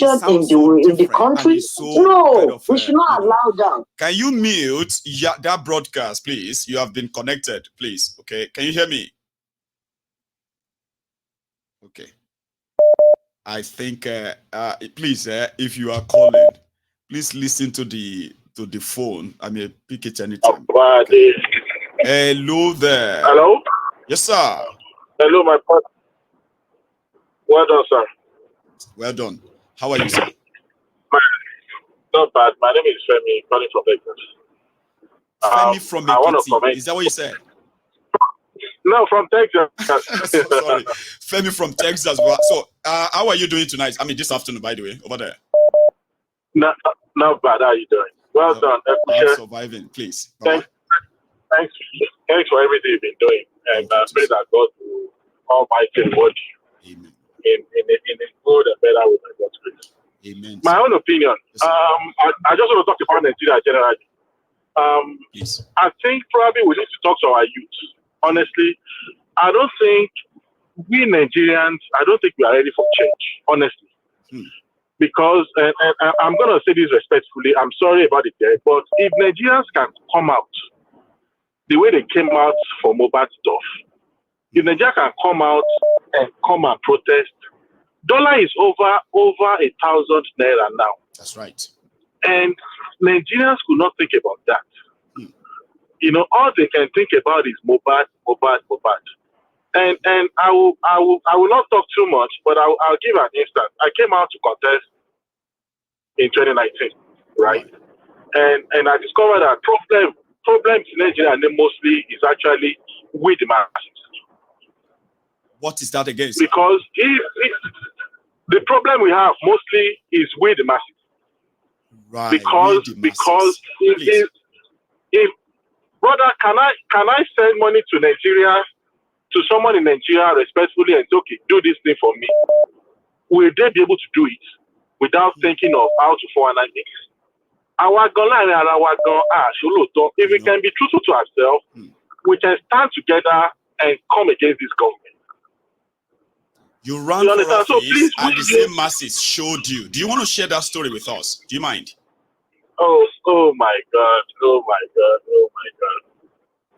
in the country. So no, we should not allow that. Can you mute that broadcast, please? You have been connected, please. Okay, can you hear me? Okay. I think, please, if you are calling, please listen to the phone. I may pick it anytime. Okay. Hello there. Hello? Yes, sir. Hello, my partner. Well done, sir. Well done. How are you, sir? Not bad. My name is Femi, calling from Texas. Femi from Ekiti. Is that what you said? No, from Texas. Sorry. Femi from Texas. So, how are you doing tonight? I mean, this afternoon, by the way, over there. Not bad. How are you doing? Well done. I'm surviving, please. Thanks for everything you've been doing. And I pray that God will Almighty reward you. Amen. In a good and better way by God's grace. Amen. My own opinion. Yes, I just want to talk about Nigeria generally. Yes. I think probably we need to talk to our youth. Honestly, I don't think we Nigerians, we are ready for change, honestly. Because, and I'm going to say this respectfully, I'm sorry about it there, but if Nigerians can come out the way they came out for mobile stuff, if Nigeria can come out and protest, dollar is over 1,000 naira now. That's right. And Nigerians could not think about that. You know, all they can think about is mobile. And I will not talk too much, but I'll give an instance. I came out to contest in 2019, right? And I discovered that problems in Nigeria mostly is actually with the masses. What is that again, sir? Because if the problem we have mostly is with the masses. Right. Because if brother, can I send money to Nigeria, to someone in Nigeria respectfully and say, okay, do this thing for me? Will they be able to do it without thinking of how to 419 mix? If we can be truthful to ourselves, we can stand together and come against this government. You ran for office and the same masses showed you. Do you want to share that story with us? Do you mind? Oh my God.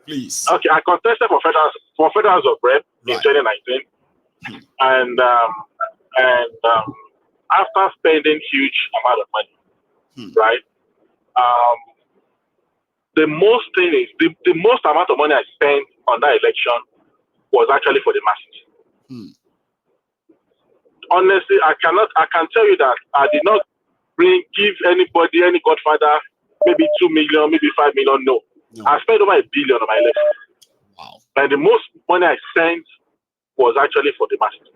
Please. Okay, I contested for Federal House of Rep in 2019. And after spending huge amount of money, right? The most amount of money I spent on that election was actually for the masses. Honestly, I can tell you that I did not give anybody, any godfather, maybe 2 million, maybe 5 million. No. I spent over 1 billion on my election. Wow. And the most money I spent was actually for the masses.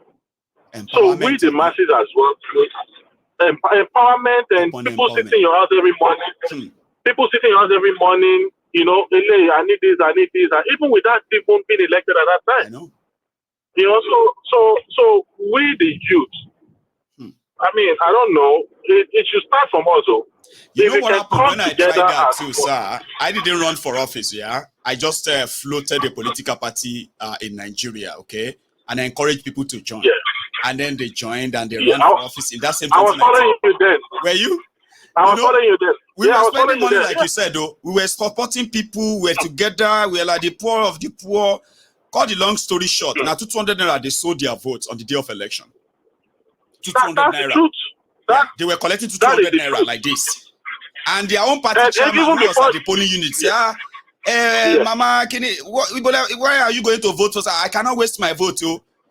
So with the masses as well, empowerment and people sitting in your house every morning. People sitting in your house every morning, you know, I need this. And even without people being elected at that time. I know. You know, so we the youth, I mean, I don't know. It should start from us. You know what happened when I tried that too, sir? I didn't run for office, yeah? I just floated a political party in Nigeria, okay? And I encouraged people to join. Yeah. And then they joined and they ran for office in that same 2019. I was following you then. Were you? I was following you then. We were spending money like you said, though. We were supporting people. We were together. We were like the poor of the poor. Cut the long story short, now 200 naira, they sold their votes on the day of election. 200 naira. They were collecting 200 naira like this. And their own party chairman who was at the polling units, Mama, why are you going to vote for us? I cannot waste my vote,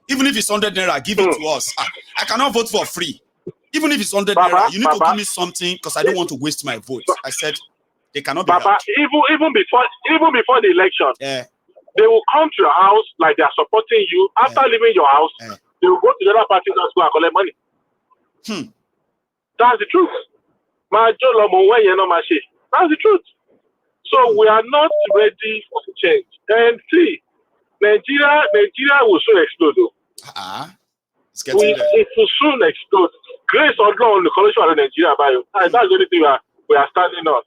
even if it's 100 naira, give it to us. I cannot vote for free. Even if it's 100 naira, you need to give me something because I don't want to waste my vote. I said, they cannot be helped. Even before the election, they will come to your house like they are supporting you. After leaving your house, they will go to the other parties and go and collect money. That's the truth. That's the truth. So we are not ready for the change. And see, Nigeria will soon explode. It will soon explode. Grace or law on the coalition of Nigeria. That's the only thing we are standing on.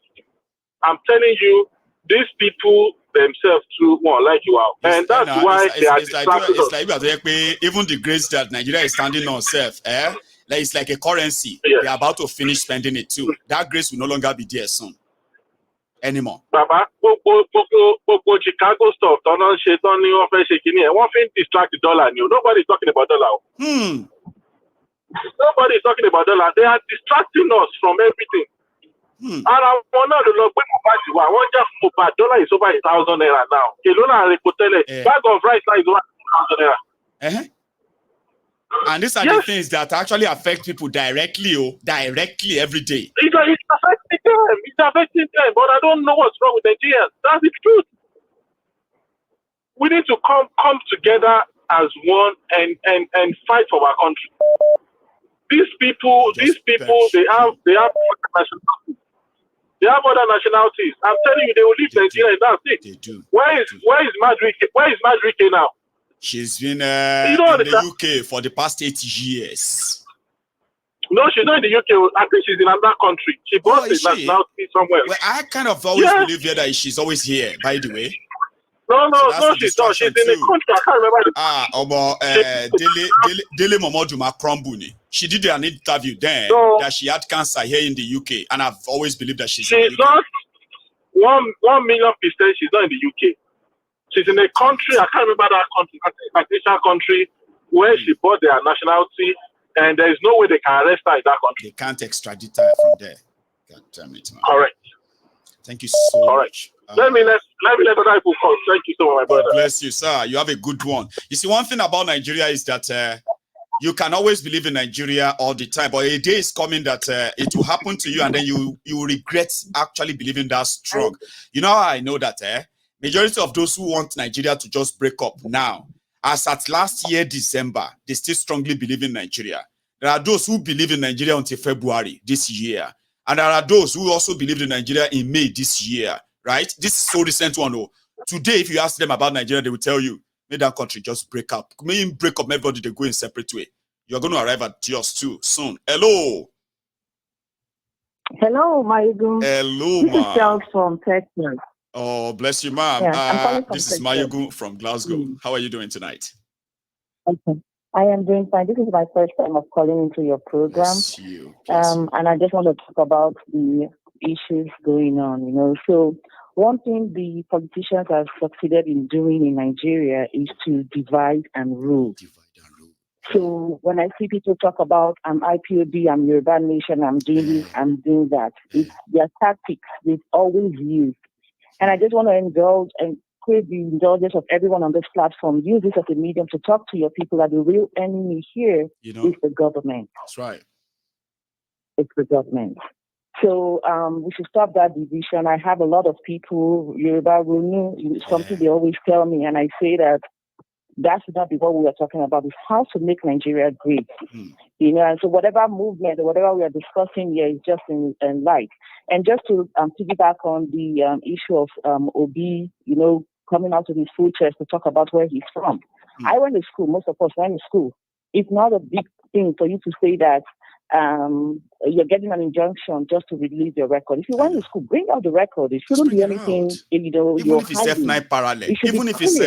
I'm telling you, these people themselves too won't like you out. And that's why they are distracted. It's like even the grace that Nigeria is standing on self, Like it's like a currency. Yes. They're about to finish spending it too. That grace will no longer be there soon anymore. Baba, Chicago stuff, won't distract the dollar. Nobody's talking about dollar. Nobody's talking about dollar. They are distracting us from everything. And I want to look at dollar is over 1,000 naira now. Bag of rice now is over 1,000 naira. And these are the things that actually affect people directly every day. It's affecting them. It's affecting them. But I don't know what's wrong with Nigerians. That's the truth. We need to come together as one and fight for our country. These people, they have nationalities. They have other nationalities. I'm telling you, they will leave Nigeria and that's it. They do. Where is Madrike? Where is Madrike now? She's been in the UK for the past 8 years. No, she's not in the UK. I think she's in another country. She bought the nationality somewhere. Well, I kind of always believe here that she's always here, by the way. No, she's not. She's in the country. I can't remember Dele Momodu Macrombuni. She did an interview then that she had cancer here in the UK, and I've always believed that she's not 1 million %. She's not in the UK. She's in a country. I can't remember that country. I think it's an Asian country where she bought their nationality, and there is no way they can arrest her in that country. They can't extradite her from there. God damn it, man. Correct. Thank you so much. Let me let other people come. Thank you so much, my brother. God bless you, sir. You have a good one. You see, one thing about Nigeria is that you can always believe in Nigeria all the time, but a day is coming that it will happen to you, and then you regret actually believing that strong. You know how I know that? Majority of those who want Nigeria to just break up now, as at last year December, they still strongly believe in Nigeria. There are those who believe in Nigeria until February this year. And there are those who also believed in Nigeria in May this year, right? This is so recent one. Oh. Today, if you ask them about Nigeria, they will tell you, may that country just break up. May him break up, everybody, they go in separate way. You're going to arrive at yours too soon. Hello. Hello, Mayugun. Hello, this is Charles from Texas. Oh, bless you, ma'am. Yeah, this is Mayugun from Glasgow. How are you doing tonight? Okay. I am doing fine. This is my first time of calling into your program. Bless you. And I just want to talk about the issues going on, So one thing the politicians have succeeded in doing in Nigeria is to divide and rule. So when I see people talk about I'm IPOB, I'm Yoruba Nation, I'm doing this, I'm doing that, it's their tactics they've always used. And I just want to indulge and crave the indulgence of everyone on this platform. Use this as a medium to talk to your people that the real enemy here is the government. That's right. It's the government. So we should stop that division. I have a lot of people, Yoruba Runu, something they always tell me, and I say that should not be what we are talking about. It's how to make Nigeria great. And so whatever movement or whatever we are discussing here is just in light. And just to piggyback on the issue of Obi, coming out with his full chest to talk about where he's from. I went to school. Most of us went to school. It's not a big thing for you to say that you're getting an injunction just to release your record. If you went to school, bring out the record. It shouldn't be anything, even if it's F9 parallel, even if it's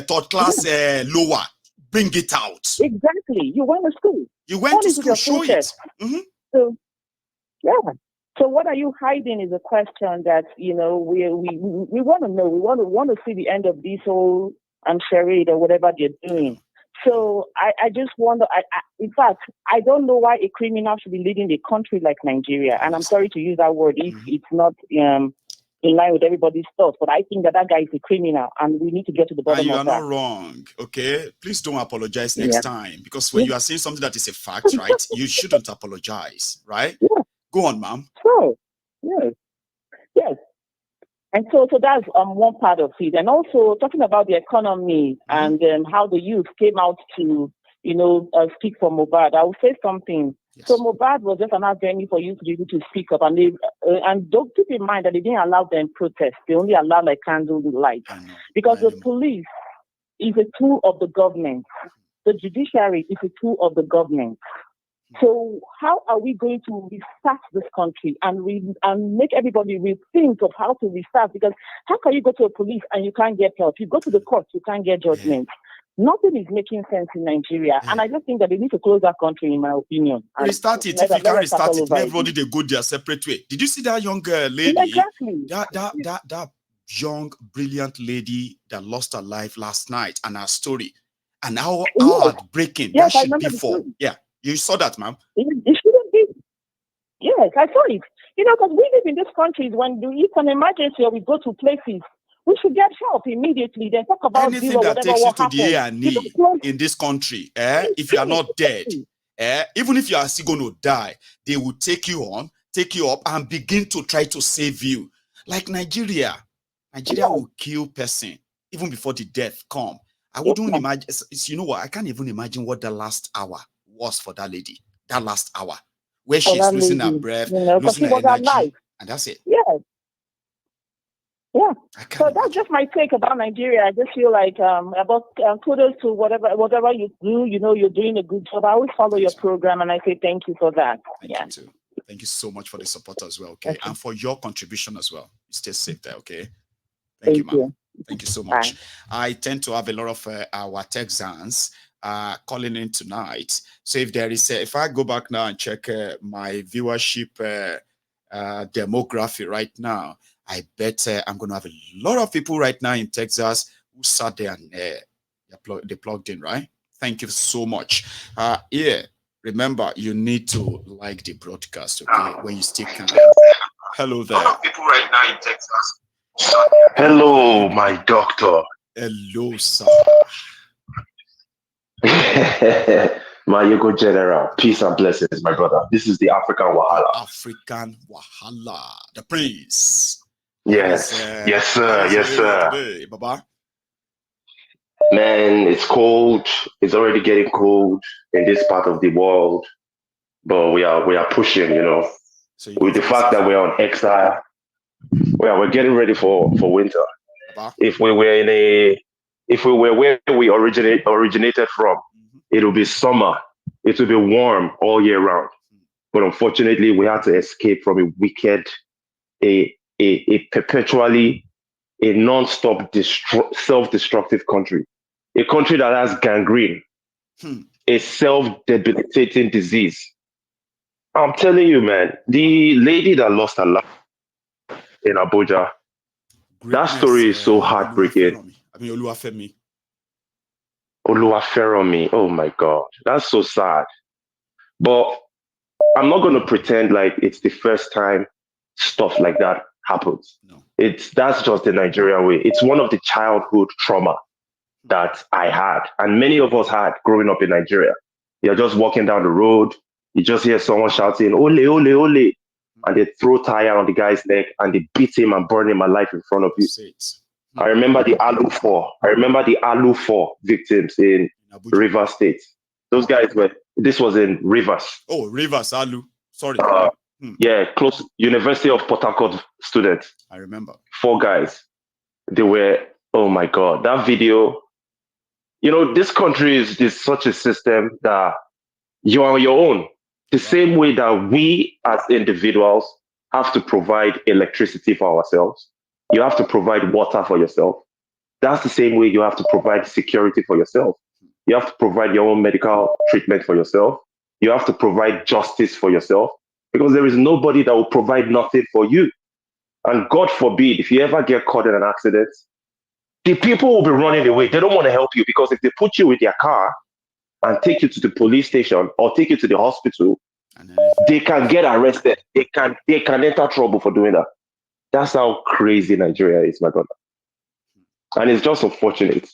third class lower, bring it out. Exactly. You went to school. You went to school, show it. So, yeah. So what are you hiding is a question that, we want to know. We want to see the end of this whole charade or whatever they're doing. So I just wonder, in fact, I don't know why a criminal should be leading a country like Nigeria. And I'm sorry to use that word if it's not in line with everybody's thoughts, but I think that guy is a criminal and we need to get to the bottom of that. You are not wrong, okay? Please don't apologize next time, because when you are saying something that is a fact, right, you shouldn't apologize, right? Yeah. Go on, ma'am. So, yes. And so that's one part of it. And also talking about the economy and how the youth came out to, speak for Mohbad. I will say something. Yes. So Mohbad was just an avenue for youth to be able to speak up. And don't keep in mind that they didn't allow them protest. They only allowed candlelight. Because the police is a tool of the government. The judiciary is a tool of the government. So how are we going to restart this country and make everybody rethink of how to restart? Because how can you go to a police and you can't get help? You go to the court, you can't get judgment. Nothing is making sense in Nigeria. And I just think that they need to close that country, in my opinion. Restart it. If you can't restart it, everybody they go their separate way. Did you see that young lady? Exactly. That young, brilliant lady that lost her life last night, and her story, and how heartbreaking that should be for. Yeah, you saw that, ma'am. It shouldn't be. Yes, I saw it. You know, because we live in these countries, when it's an emergency or we go to places, we should get help immediately. Then talk about anything that takes you to the A&E in this country. If you are not dead, even if you are still going to die, they will take you on, take you up, and begin to try to save you. Like Nigeria will kill person even before the death come. I wouldn't imagine. You know what? I can't even imagine what the last hour was for that lady. That last hour where she's losing her breath, losing her energy, and that's it. Yes. Yeah, so that's just my take about Nigeria. I just feel like about kudos to whatever you do. You know, you're doing a good job. I always follow your program, and I say thank you for that. Thank you too. Thank you so much for the support as well. Okay, and for your contribution as well. Stay safe there. Okay. Thank you, ma'am. Thank you so much. Bye. I tend to have a lot of our Texans calling in tonight. So if there is, if I go back now and check my viewership demography right now, I bet I'm going to have a lot of people right now in Texas who sat there and they plugged in, right? Thank you so much. Remember, you need to like the broadcast, okay? When you stick on. Hello there. A lot of people right now in Texas. Hello, my doctor. Hello, sir. My Yogo General. Peace and blessings, my brother. This is the African Wahala. African Wahala. The Prince. Yes, yes, sir. Yes, sir. Today, Baba? Man, it's cold. It's already getting cold in this part of the world, but we are pushing. You know, with the fact that we're on exile, we're getting ready for winter. Baba? If we were where we originated from, it will be summer. It will be warm all year round. But unfortunately, we had to escape from a wicked, a perpetually, a non-stop self-destructive country. A country that has gangrene, a self-debilitating disease. I'm telling you, man, the lady that lost her life in Abuja, that story is so heartbreaking. Oluwafemi. Oluwaferomi, oh my God, that's so sad. But I'm not going to pretend like it's the first time stuff like that happens. No. That's just the Nigerian way. It's one of the childhood trauma that I had, and many of us had growing up in Nigeria. You're just walking down the road, you just hear someone shouting, "Ole, ole, ole," and they throw tire on the guy's neck and they beat him and burn him alive in front of you. I remember the Alu 4. I remember the Alu 4 victims in Rivers State. Those guys this was in Rivers. Oh, Rivers, Alu. Sorry. Yeah, close University of Port Harcourt students. I remember. 4 guys. They were, oh my God, that video. You know, this country is such a system that you are on your own. The same way that we as individuals have to provide electricity for ourselves. You have to provide water for yourself. That's the same way you have to provide security for yourself. You have to provide your own medical treatment for yourself. You have to provide justice for yourself, because there is nobody that will provide nothing for you. And God forbid, if you ever get caught in an accident, the people will be running away. They don't want to help you, because if they put you with their car and take you to the police station or take you to the hospital, they can get arrested. They can enter trouble for doing that. That's how crazy Nigeria is, my brother. And it's just unfortunate.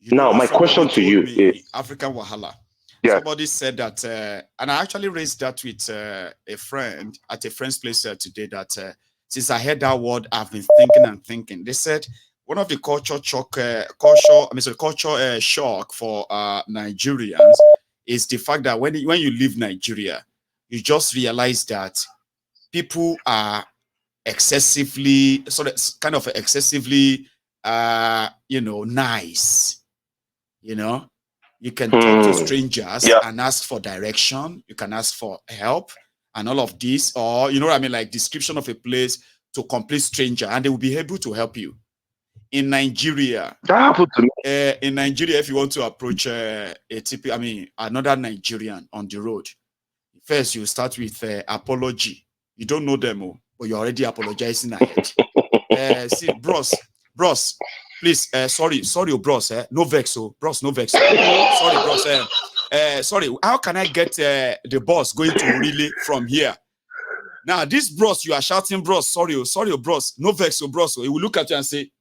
Now, my question to you is... African Wahala. Yeah. Somebody said that, and I actually raised that with a friend at a friend's place today, that since I heard that word, I've been thinking. They said one of the culture shock for Nigerians is the fact that when you leave Nigeria, you just realize that people are excessively nice. You know, you can talk to strangers and ask for direction. You can ask for help and all of this, or you know what I mean, like description of a place to complete stranger, and they will be able to help you. in Nigeria. That happened to me. In Nigeria, if you want to approach another Nigerian on the road, first you start with apology. You don't know them, but you're already apologizing ahead. See, bros, please, sorry, bros, no vex, bros, no vex. Sorry, bros, sorry, how can I get the bus going to Really from here? Now, this bros, you are shouting, bros, sorry, bros, no vex, bros. He will look at you and say,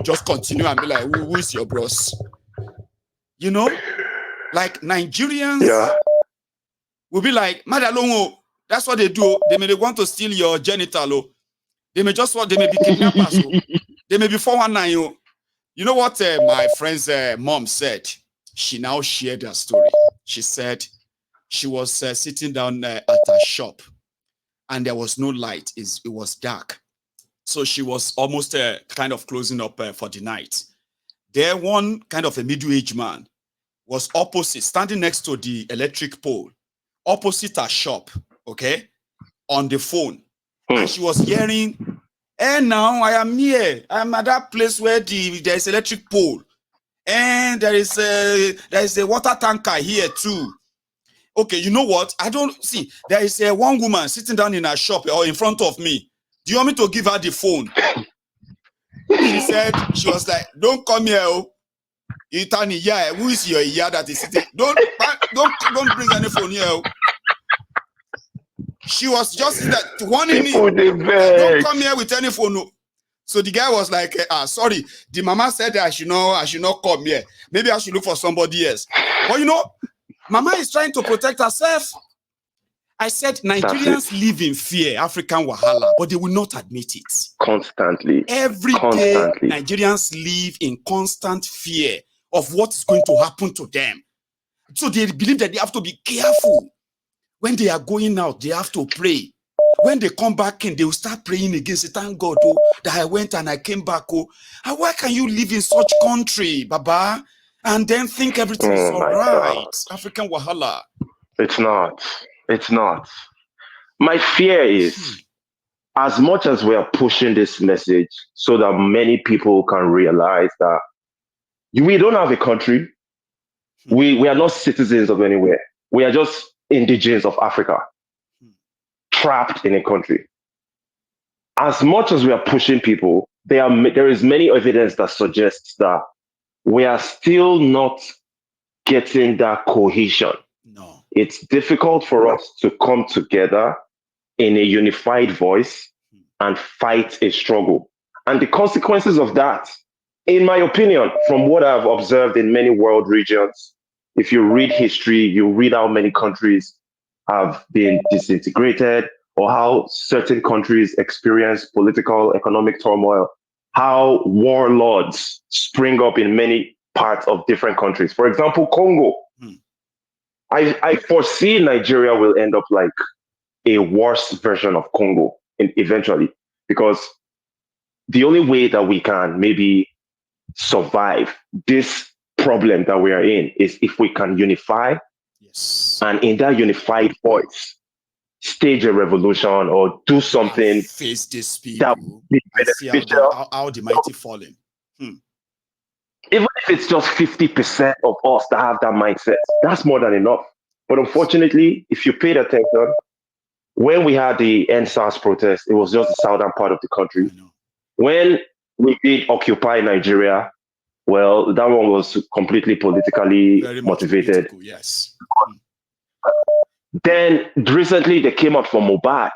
just continue and be like, who is your bros? You know, like Nigerians will be like, Madalongo, that's what they do. They may want to steal your genital. They may be kidnappers. They may be 419. You know what my friend's mom said? She now shared her story. She said she was sitting down at a shop and there was no light. It was dark. So she was almost kind of closing up for the night. There, one kind of a middle-aged man was opposite, standing next to the electric pole, opposite her shop, okay, on the phone. And she was hearing, now I am here. I'm at that place where there is electric pole. And there is a water tanker here too. Okay, you know what? I don't see. There is one woman sitting down in her shop or in front of me. Do you want me to give her the phone? She said, she was like, don't come here. Itani, yeah, who is your yeah that is sitting? Don't bring any phone here. She was just warning me. Don't come here with any phone. So the guy was like, sorry, the mama said that I should not come here. Maybe I should look for somebody else. But you know, mama is trying to protect herself. I said Nigerians live in fear, African wahala, but they will not admit it. Constantly. Every day, Nigerians live in constant fear of what is going to happen to them. So they believe that they have to be careful. When they are going out, they have to pray. When they come back in, they will start praying again. Say, thank God that I went and I came back. And why can you live in such country, Baba? And then think everything is all right. God. African wahala. It's not. It's not. My fear is, as much as we are pushing this message so that many people can realize that we don't have a country. We are not citizens of anywhere. We are just indigenous of Africa, trapped in a country. As much as we are pushing people, there is many evidence that suggests that we are still not getting that cohesion. No. It's difficult for us to come together in a unified voice and fight a struggle. And the consequences of that, in my opinion, from what I've observed in many world regions, if you read history, you read how many countries have been disintegrated or how certain countries experience political, economic turmoil, how warlords spring up in many parts of different countries. For example, Congo. I foresee Nigeria will end up like a worse version of Congo eventually, because the only way that we can maybe survive this problem that we are in is if we can unify, and in that unified voice, stage a revolution or do something face this people that would be beneficial. How the mighty fallen. Even if it's just 50% of us that have that mindset, that's more than enough. But unfortunately, if you paid attention, when we had the NSAS protest, it was just the southern part of the country. When we did occupy Nigeria, well, that one was completely politically motivated. Yes. Then recently they came out for Mohbad.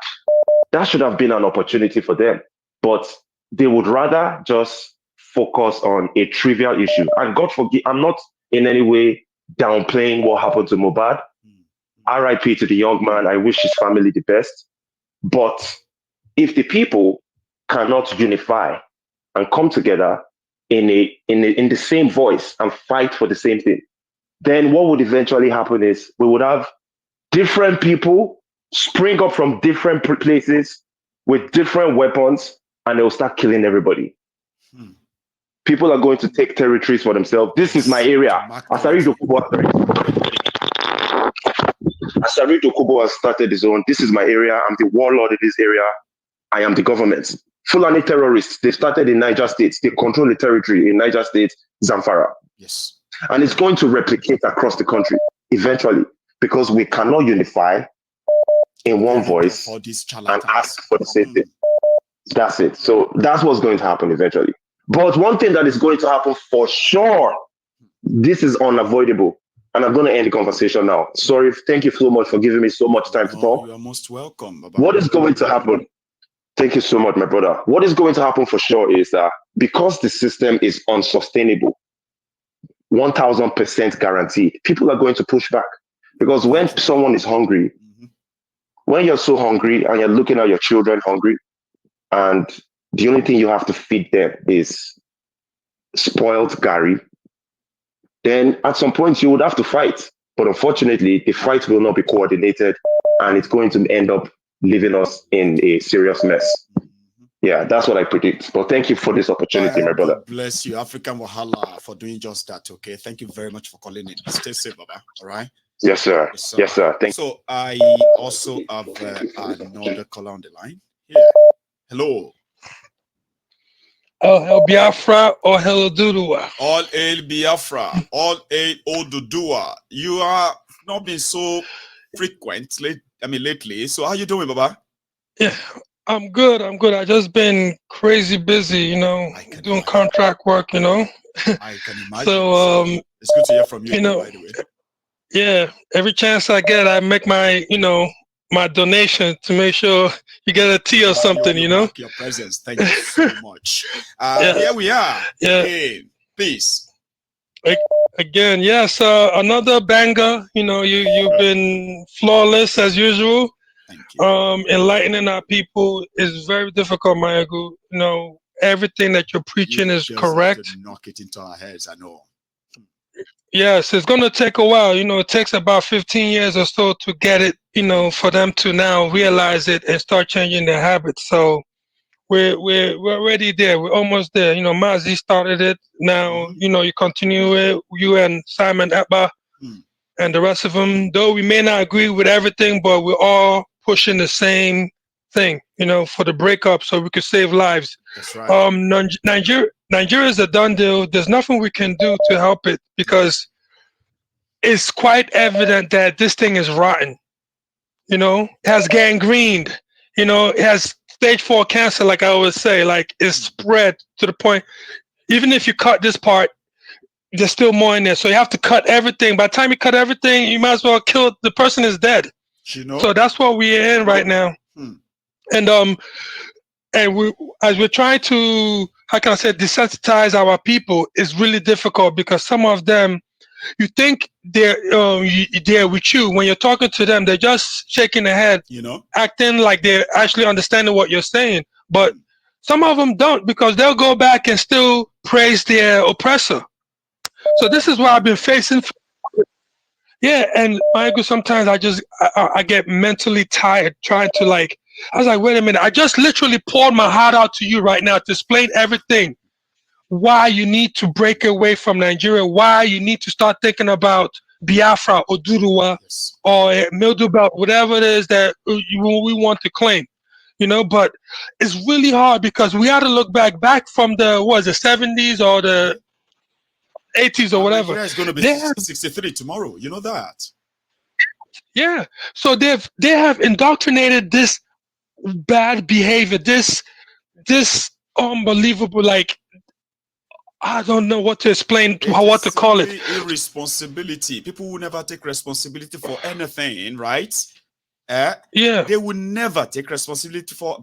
That should have been an opportunity for them. But they would rather just focus on a trivial issue. And God forgive, I'm not in any way downplaying what happened to Mohbad. RIP to the young man. I wish his family the best. But if the people cannot unify and come together in the same voice and fight for the same thing, then what would eventually happen is we would have different people spring up from different places with different weapons, and they'll start killing everybody. People are going to take territories for themselves. This is my area. Asari Dokubo has started his own. This is my area. I'm the warlord in this area. I am the government. Fulani terrorists, they started in Niger State. They control the territory in Niger State, Zamfara. Yes. And it's going to replicate across the country eventually, because we cannot unify in one voice and ask for the same thing. That's it. So that's what's going to happen eventually. But one thing that is going to happen for sure, this is unavoidable. And I'm going to end the conversation now. Sorry, thank you so much for giving me so much time to talk. You are most welcome. What is going to happen? Thank you so much, my brother. What is going to happen for sure is that because the system is unsustainable, 1000% guaranteed, people are going to push back. Because when someone is hungry, when you're so hungry and you're looking at your children hungry, and the only thing you have to feed them is spoiled Gary, then at some point you would have to fight. But unfortunately, the fight will not be coordinated, and it's going to end up leaving us in a serious mess. Yeah, that's what I predict. But thank you for this opportunity, my brother. God bless you, African Wahala, for doing just that. Okay, thank you very much for calling in. Stay safe, Baba. All right. Yes, sir. Yes, sir. Yes, sir. Thank you. So I also have another caller on the line. Yeah. Hello. All hail Biafra, all hail Oduduwa. All hail Biafra, all hail Oduduwa. You are not been so frequent lately. So how you doing, Baba? Yeah, I'm good. I just been crazy busy, doing contract work, I can imagine. So it's good to hear from you, by the way. Yeah, every chance I get, I make my, my donation to make sure you get a tea or something, Your presence. Thank you so much. Here we are. Yeah. Again. Peace. Again, yes, another banger. You've been flawless as usual. Thank you. Enlightening our people is very difficult, Mayagu. Everything that you're preaching is correct. Have to knock it into our heads, I know. Yes, it's going to take a while. It takes about 15 years or so to get it, for them to now realize it and start changing their habits. So we're already there. We're almost there. Mazi started it. Now, you continue it. You and Simon Abba and the rest of them. Though we may not agree with everything, but we're all pushing the same thing, for the breakup so we could save lives. That's right. Nigeria is a done deal. There's nothing we can do to help it because it's quite evident that this thing is rotten. It has gangrened. It has stage 4 cancer, like I always say. Like it's spread to the point. Even if you cut this part, there's still more in there. So you have to cut everything. By the time you cut everything, you might as well kill the person is dead. So that's what we're in right now. And we're trying to, how can I say, desensitize our people is really difficult because some of them, you think they're with you. When you're talking to them, they're just shaking their head, acting like they're actually understanding what you're saying. But some of them don't because they'll go back and still praise their oppressor. So this is what I've been facing. Yeah, and Michael, sometimes I get mentally tired trying to I was like, wait a minute, I just literally poured my heart out to you right now to explain everything. Why you need to break away from Nigeria, why you need to start thinking about Biafra or Oduduwa or Mildew Belt, whatever it is that we want to claim. But it's really hard because we had to look back from the 70s or the 80s or whatever. Nigeria is going to be 63 tomorrow. You know that. Yeah. So they have indoctrinated this bad behavior, this unbelievable, I don't know what to explain, what to call it. Irresponsibility. People will never take responsibility for anything, right? Yeah. They will never take responsibility for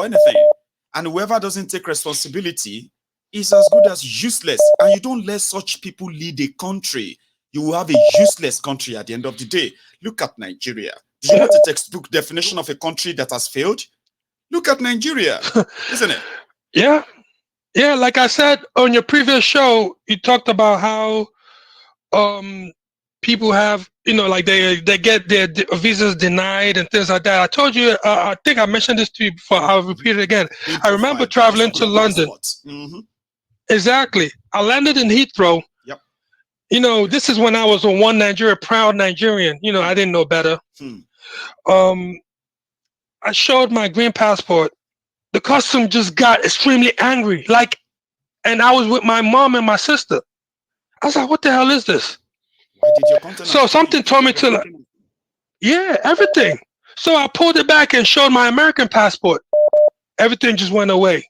anything. And whoever doesn't take responsibility is as good as useless. And you don't let such people lead a country. You will have a useless country at the end of the day. Look at Nigeria. Do you want a textbook definition of a country that has failed? Look at Nigeria, isn't it? Yeah. Yeah, like I said on your previous show, you talked about how people have, they get their visas denied and things like that. I told you, I think I mentioned this to you before. I'll repeat it again. I remember traveling to London. Exactly. I landed in Heathrow. Yep. This is when I was a one Nigeria, proud Nigerian. I didn't know better. I showed my green passport. the custom just got extremely angry. Like, and I was with my mom and my sister. I was like, what the hell is this? Why did your content? So something told me to, like, yeah, everything. So I pulled it back and showed my American passport. Everything just went away.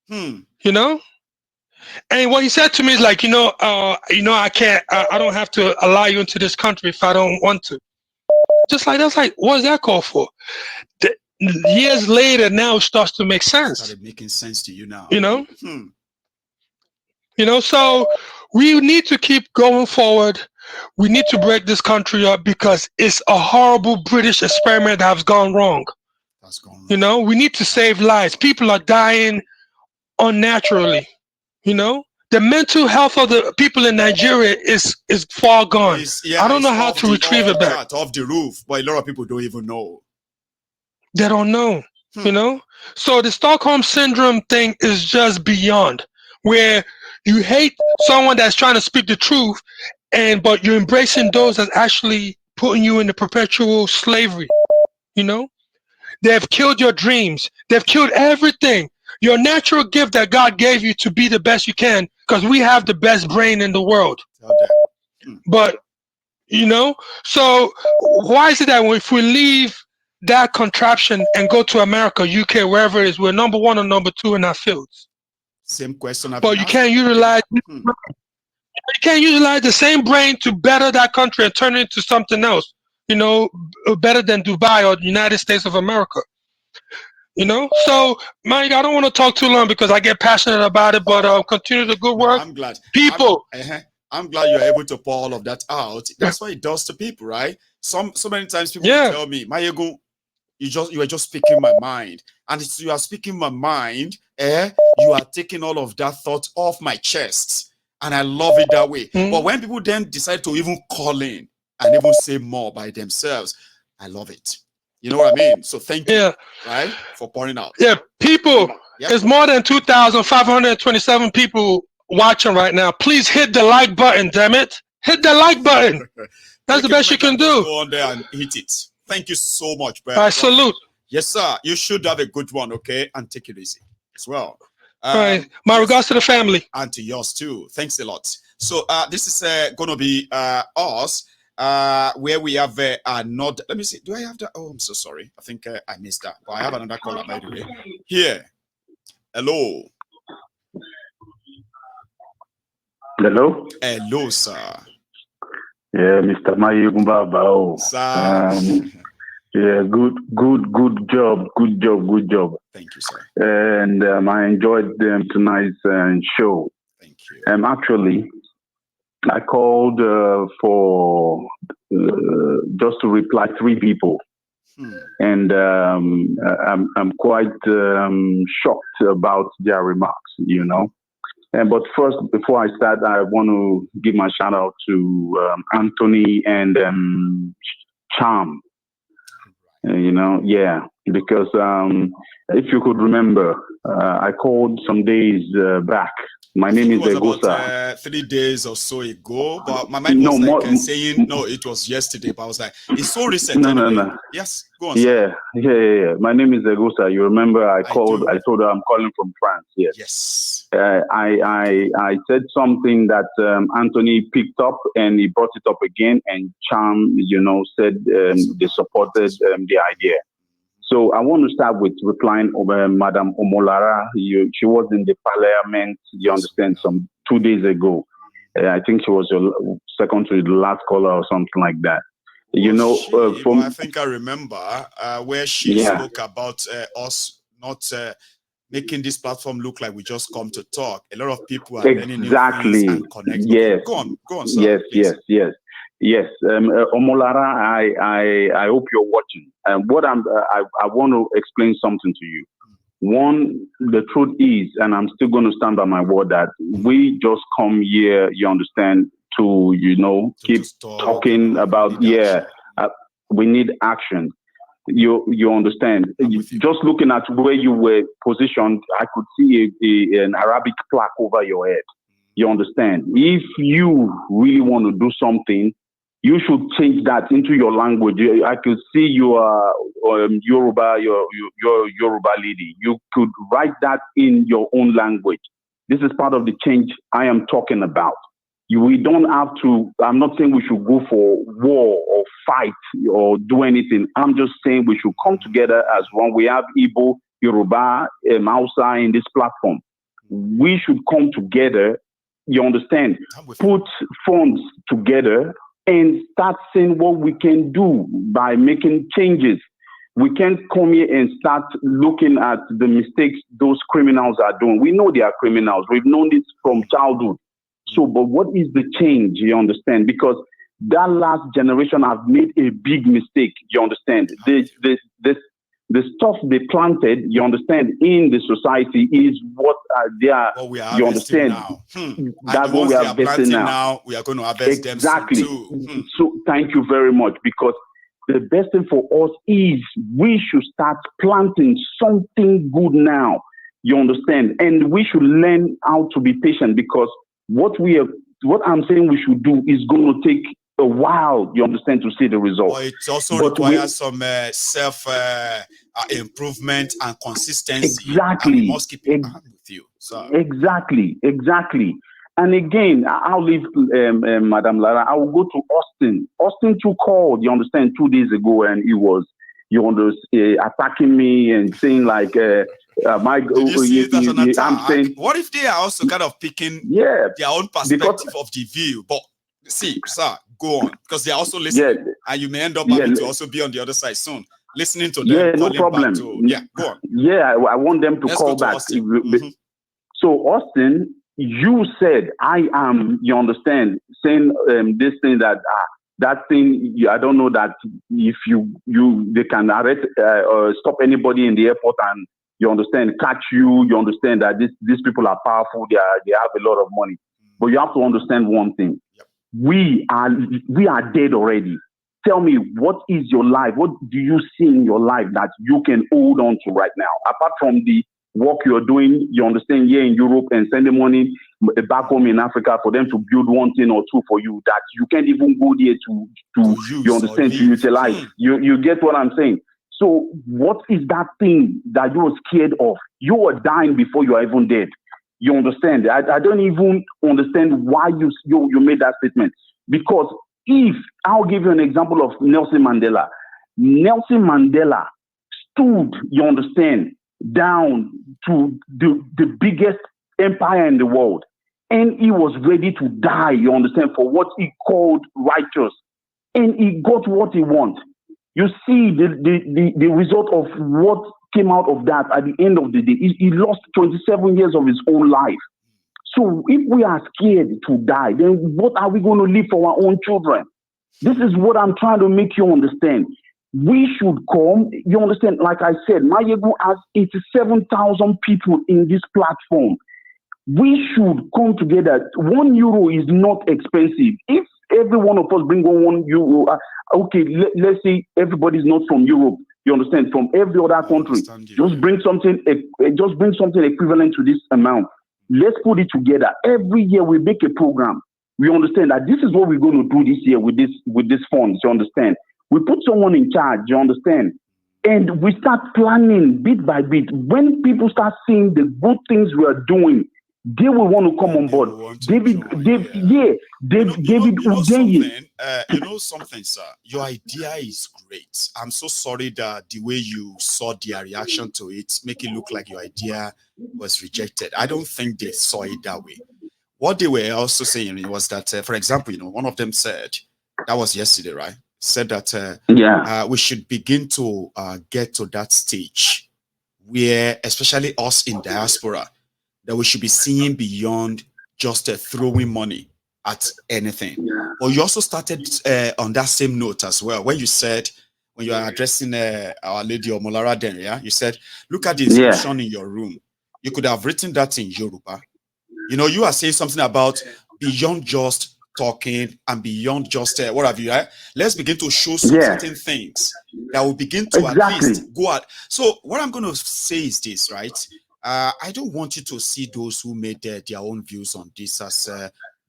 You know? And what he said to me is like, I can't, I don't have to allow you into this country if I don't want to. Just like, that's like, what's that call for? Years later, now it starts to make sense. Started making sense to you now. You know? So we need to keep going forward. We need to break this country up because it's a horrible British experiment that has gone wrong. That's gone wrong. We need to save lives. People are dying unnaturally. The mental health of the people in Nigeria is far gone. I don't know how to retrieve it back. Off the roof, but a lot of people don't even know. They don't know. So the Stockholm syndrome thing is just beyond, where you hate someone that's trying to speak the truth, but you're embracing those that's actually putting you into perpetual slavery. They've killed your dreams. They've killed everything. Your natural gift that God gave you to be the best you can, because we have the best brain in the world. But, so why is it that if we leave that contraption and go to America, UK, wherever it is, we're number 1 or number 2 in our fields? Same question. But you can't utilize the same brain to better that country and turn it into something else, better than Dubai or the United States of America. So Mike, I don't want to talk too long because I get passionate about it, but continue the good work. I'm glad. People. I'm glad you're able to pour all of that out. That's what it does to people, right? So many times people tell me, Mayego, you are just speaking my mind. And you are speaking my mind, you are taking all of that thought off my chest. And I love it that way. But when people then decide to even call in and even say more by themselves, I love it. You know what I mean? So thank you, right, for pouring out. Yeah, people, there's more than 2,527 people watching right now. Please hit the like button, damn it. Hit the like button. That's the best you can do. Go on there and hit it. Thank you so much, bro. I salute. Yes, sir. You should have a good one, okay? And take it easy as well. All right. My regards to the family. And to yours too. Thanks a lot. So this is going to be us. Where we have another. Let me see. Do I have that? Oh, I'm so sorry. I think I missed that. But I have another caller, by the way. Here. Hello. Hello. Hello, sir. Yeah, Mr. Mayegumba. Sir. Yeah, good job. Good job. Thank you, sir. And I enjoyed tonight's show. Thank you. Actually, I called for just to reply 3 people, and I'm quite shocked about their remarks. But first, before I start, I want to give my shout out to Anthony and Charm. Because if you could remember, I called some days back. My name is Egosa. About 3 days or so ago, but my mind was saying, no, it was yesterday. But I was like, it's so recent. No. Yes, go on. Yeah. My name is Egosa. You remember I told her I'm calling from France. Yes. I said something that Anthony picked up and he brought it up again, and Charm, said they supported the idea. So I want to start with replying Madam Omolara. She was in the parliament, you understand, some 2 days ago. I think she was your second to the last caller or something like that. I think I remember where she spoke about us not making this platform look like we just come to talk. A lot of people are learning new things and connecting. Yes. Go on, sir. Yes. Omolara, I hope you're watching. What I want to explain something to you. One, the truth is, and I'm still going to stand by my word, that we just come here, you understand, to keep talking about, we need action. You understand? Just looking at where you were positioned, I could see an Arabic plaque over your head. You understand? If you really want to do something, You should change that into your language. I could see you are Yoruba, your Yoruba lady. You could write that in your own language. This is part of the change I am talking about. We don't have to, I'm not saying we should go for war or fight or do anything. I'm just saying we should come together as one. We have Igbo, Yoruba, Hausa in this platform. We should come together, you understand, put funds together and start seeing what we can do by making changes. We can't come here and start looking at the mistakes those criminals are doing. We know they are criminals. We've known this from childhood. So, but what is the change, you understand? Because that last generation have made a big mistake, you understand? The stuff they planted, you understand, in the society is what they are, you understand? Now. That's what we are harvesting now. We are going to harvest exactly. them soon too. So thank you very much, because the best thing for us is we should start planting something good now, you understand? And we should learn how to be patient, because what I'm saying we should do is going to take a while, you understand, to see the result. But it also requires some self improvement and consistency. Exactly. And we must keep it with you. So. Exactly. And again, I'll leave Madam Lara. I will go to Austin. Austin too called, you understand, 2 days ago, and he was, attacking me and saying like, I'm saying, what if they are also kind of picking their own perspective of the view? But see, sir, go on, because they are also listening, and you may end up having to also be on the other side soon, listening to them. Yeah, no problem. Go on. Yeah, I want them to call back. So, Austin, you said, I am, you understand, saying this thing that thing, I don't know that if they can arrest or stop anybody in the airport and, you understand, catch you, you understand that these people are powerful, they have a lot of money. But you have to understand one thing. Yep. We are dead already. Tell me, what is your life? What do you see in your life that you can hold on to right now? Apart from the work you're doing, you understand, here in Europe and sending money back home in Africa for them to build one thing or two for you that you can't even go there to you understand, to utilize. You get what I'm saying? So what is that thing that you were scared of? You were dying before you are even dead. You understand? I don't even understand why you made that statement. Because if, I'll give you an example of Nelson Mandela. Nelson Mandela stood, you understand, down to the biggest empire in the world. And he was ready to die, you understand, for what he called righteous. And he got what he wanted. You see the result of what came out of that at the end of the day. He lost 27 years of his own life. So if we are scared to die, then what are we going to leave for our own children? This is what I'm trying to make you understand. We should come, you understand, like I said, Mayegu has 87,000 people in this platform. We should come together. €1 is not expensive. If every one of us bring €1, okay, let's say everybody's not from Europe, you understand, from every other country. Just bring something equivalent to this amount. Let's put it together. Every year we make a program. We understand that this is what we're going to do this year with this fund, you understand. We put someone in charge, you understand. And we start planning bit by bit. When people start seeing the good things we are doing, they will want to come on board. David Udenyi. You know something, sir? Your idea is great. I'm so sorry that the way you saw their reaction to it make it look like your idea was rejected. I don't think they saw it that way. What they were also saying was that, for example, one of them said, that was yesterday, right? Said that we should begin to get to that stage where, especially us in diaspora, that we should be seeing beyond just throwing money at anything. Yeah. But you also started on that same note as well, when you said, when you are addressing Our Lady Omolara then, you said, look at the inscription in your room. You could have written that in Yoruba. You are saying something about beyond just talking and beyond just what have you, right? Let's begin to show certain things that will begin to at least go out. So what I'm going to say is this, right? I don't want you to see those who made their own views on this as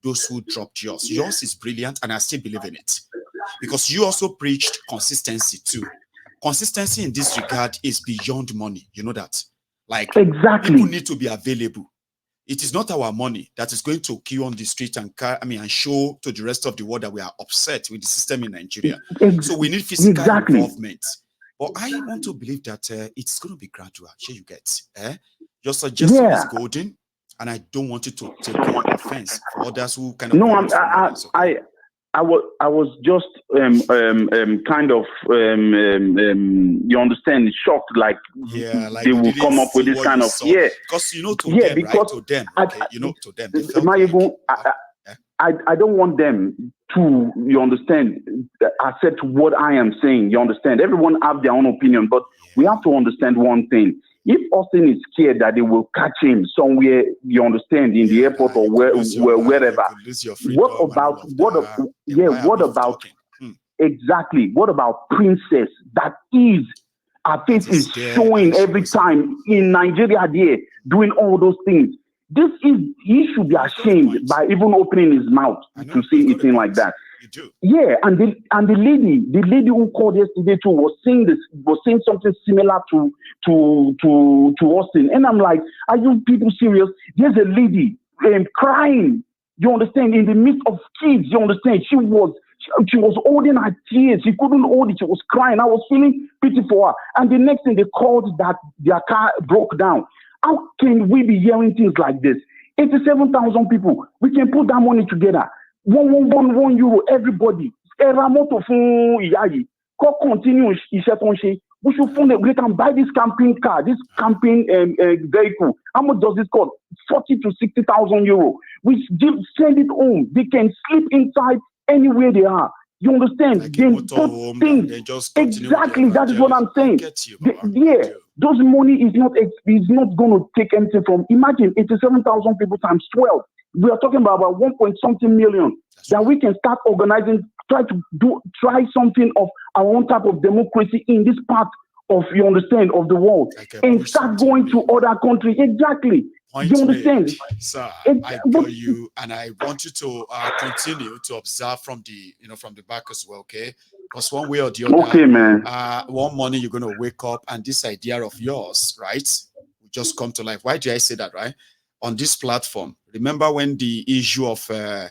those who dropped yours. Yours is brilliant, and I still believe in it. because you also preached consistency too. Consistency in this regard is beyond money. You know that? Like, exactly. people need to be available. It is not our money that is going to queue on the street and and show to the rest of the world that we are upset with the system in Nigeria. So we need physical involvement. But I want to believe that it's going to be gradual. Sure, you get. Your suggestion is golden, and I don't want you to take offense for others who kind of. No, I was just kind of you understand, shocked, like, like they will come up with this kind of because you know to them, because right? To them, okay, you know, to them. I don't want them to, you understand, accept what I am saying. You understand? Everyone have their own opinion, but we have to understand one thing. If Austin is scared that they will catch him somewhere, you understand, in the airport or wherever, what about exactly? What about Princess? That is, her face is showing every time in Nigeria there, doing all those things. He should be ashamed by even opening his mouth to say anything like that. Yeah, and the lady who called yesterday too was saying something similar to Austin, and I'm like, are you people serious? There's a lady crying. You understand? In the midst of kids, you understand? She was holding her tears. She couldn't hold it. She was crying. I was feeling pity for her. And the next thing, they called that their car broke down. How can we be hearing things like this? 87,000 people. We can put that money together. 1 euro, everybody. Continue. We should we can buy this camping car, this camping vehicle. How much does this cost? 40 to 60,000 euro. We send it home. They can sleep inside anywhere they are. You understand? Like then put things exactly. That is what I'm saying. Those money is not going to take anything from. Imagine 87,000 people times 12. We are talking about 1.something million. That we can start organizing, try something of our own type of democracy in this part of, you understand, of the world, and start going to other countries. Exactly. You understand? Sir, I got you, and I want you to continue to observe from the back as well, okay? Because one way or the other, okay, man. One morning you're gonna wake up and this idea of yours, right, will just come to life. Why do I say that, right? On this platform, remember when the issue of the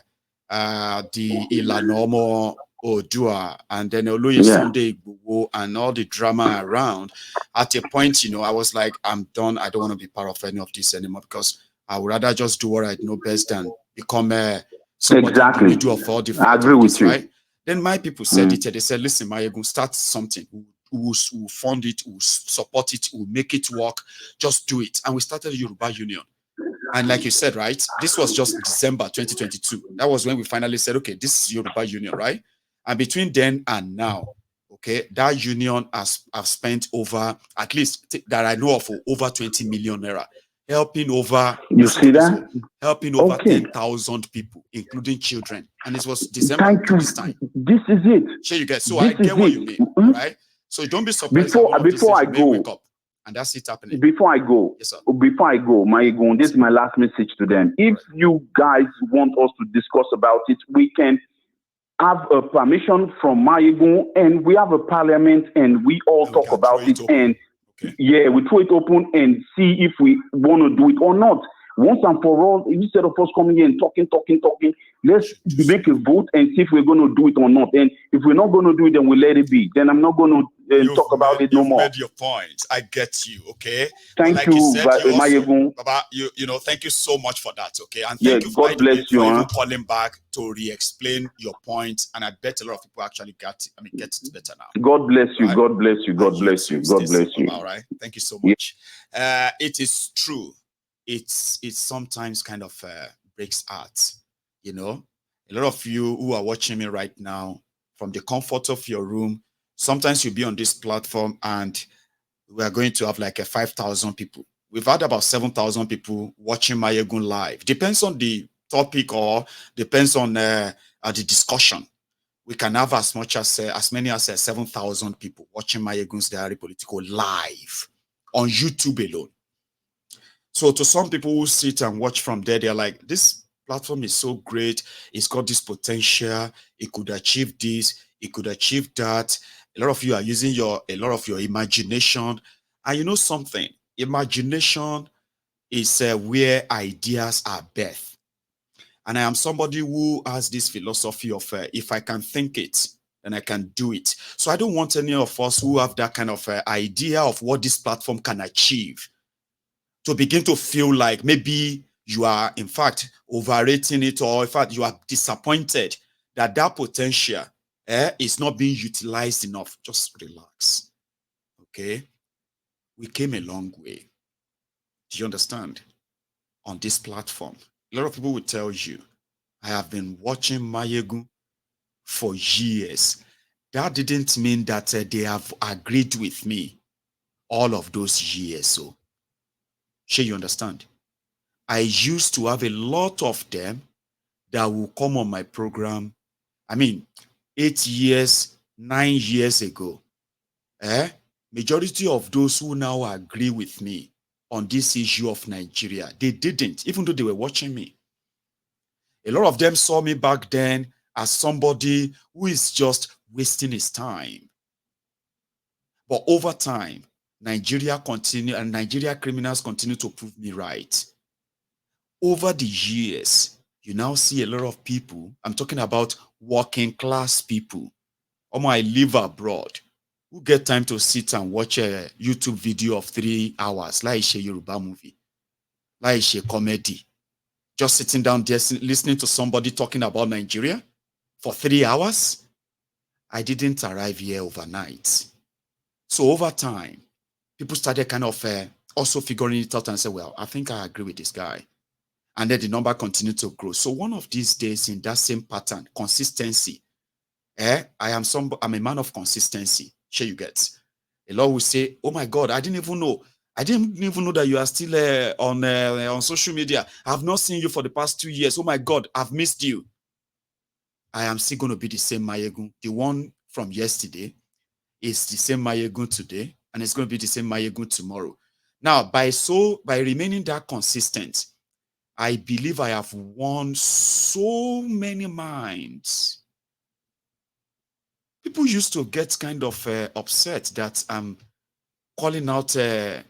Ilanomo Odua and then Oluye Sunday Igboho and all the drama around, at a point, I was like, I'm done. I don't want to be part of any of this anymore, because I would rather just do what I know best than become somebody to of all the I agree with you. Right? Then my people said it. They said, listen, Mayegun, start something. We'll fund it, we'll support it, we'll make it work. Just do it. And we started the Yoruba Union. And like you said, right, this was just December 2022. That was when we finally said, okay, this is Yoruba Union, right? And between then and now, okay, that union has spent over, at least that I know of, over 20 million naira, helping over, you see that? Helping over 10,000 people, including children. And it was December this time. This is it. Sure, you get. So I get what you mean, right? So don't be surprised. Before I go, wake up, and that's it happening. Before I go, yes, sir. Before I go, Mayegun, this is my last message to them. If you guys want us to discuss about it, we can have a permission from Mayegun, and we have a parliament, and we all talk about it, and we throw it open and see if we want to do it or not. Once and for all, instead of us coming here and talking, let's make a vote and see if we're going to do it or not. And if we're not going to do it, then we'll let it be. Then I'm not going to talk about it no more. You've made your point. I get you, okay? Thank you, Mayegun. Baba, thank you so much for that, okay? And thank you God bless you, for even calling back to re-explain your point. And I bet a lot of people actually get it better now. God bless you. Right? God bless you. God bless you. God bless you. All right. Thank you so much. It is true. It's sometimes kind of breaks heart, A lot of you who are watching me right now from the comfort of your room, sometimes you'll be on this platform and we are going to have like 5,000 people. We've had about 7,000 people watching Mayegun live. Depends on the topic or depends on the discussion. We can have as many as 7,000 people watching Mayegun's Diary Political live on YouTube alone. So to some people who sit and watch from there, they're like, this platform is so great. It's got this potential. It could achieve this. it could achieve that. A lot of you are using a lot of your imagination. And you know something? Imagination is where ideas are birthed. And I am somebody who has this philosophy of if I can think it, then I can do it. So I don't want any of us who have that kind of idea of what this platform can achieve to begin to feel like maybe you are, in fact, overrating it, or in fact, you are disappointed that that potential is not being utilized enough. Just relax, okay? We came a long way. Do you understand? On this platform, a lot of people will tell you, I have been watching Mayegun for years. That didn't mean that they have agreed with me all of those years. So, sure, you understand? I used to have a lot of them that will come on my program. I mean, 8 years, 9 years ago. Majority of those who now agree with me on this issue of Nigeria, they didn't, even though they were watching me. A lot of them saw me back then as somebody who is just wasting his time. But over time, Nigeria criminals continue to prove me right. Over the years, you now see a lot of people, I'm talking about working class people. I live abroad, who get time to sit and watch a YouTube video of 3 hours, like a Yoruba movie, like a comedy. Just sitting down there listening to somebody talking about Nigeria for 3 hours. I didn't arrive here overnight. So over time, people started kind of also figuring it out and say, well, I think I agree with this guy. And then the number continued to grow. So one of these days, in that same pattern, consistency, I'm a man of consistency. Sure, you get. A lot will say, oh my God, I didn't even know that you are still on social media. I've not seen you for the past 2 years. Oh my God, I've missed you. I am still going to be the same Mayegun. The one from yesterday is the same Mayegun today, and it's going to be the same Mayegun tomorrow. Now, by remaining that consistent, I believe I have won so many minds. People used to get kind of upset that I'm calling out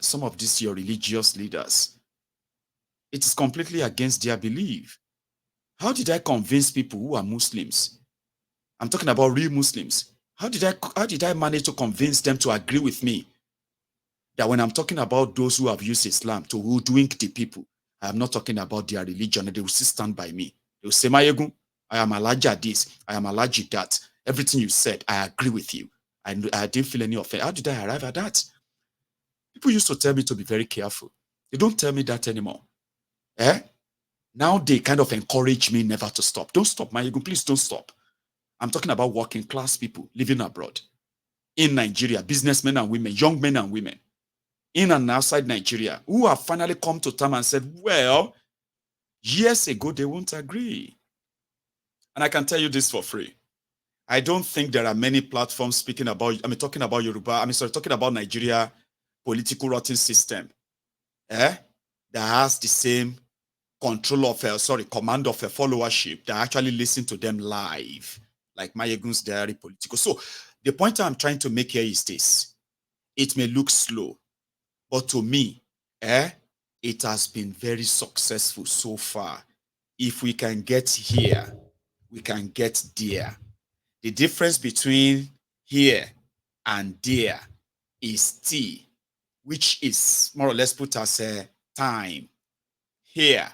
some of these your religious leaders. It is completely against their belief. How did I convince people who are Muslims? I'm talking about real Muslims. How did I manage to convince them to agree with me that when I'm talking about those who have used Islam to hoodwink the people, I am not talking about their religion, and they will still stand by me. They will say, Mayegun, I am allergic at this, I am allergic that. Everything you said, I agree with you. I didn't feel any offense. How did I arrive at that? People used to tell me to be very careful. They don't tell me that anymore. Now they kind of encourage me never to stop. Don't stop, Mayegun, please don't stop. I'm talking about working class people living abroad, in Nigeria, businessmen and women, young men and women, in and outside Nigeria, who have finally come to terms and said, well, years ago, they won't agree. And I can tell you this for free. I don't think there are many platforms talking about Yoruba, talking about Nigeria political rotting system, that has the same control of, command of a followership that actually listen to them live, like Mayegun's Diary Political. So the point I'm trying to make here is this. It may look slow, but to me, it has been very successful so far. If we can get here, we can get there. The difference between here and there is T, which is more or less put as a time. Here,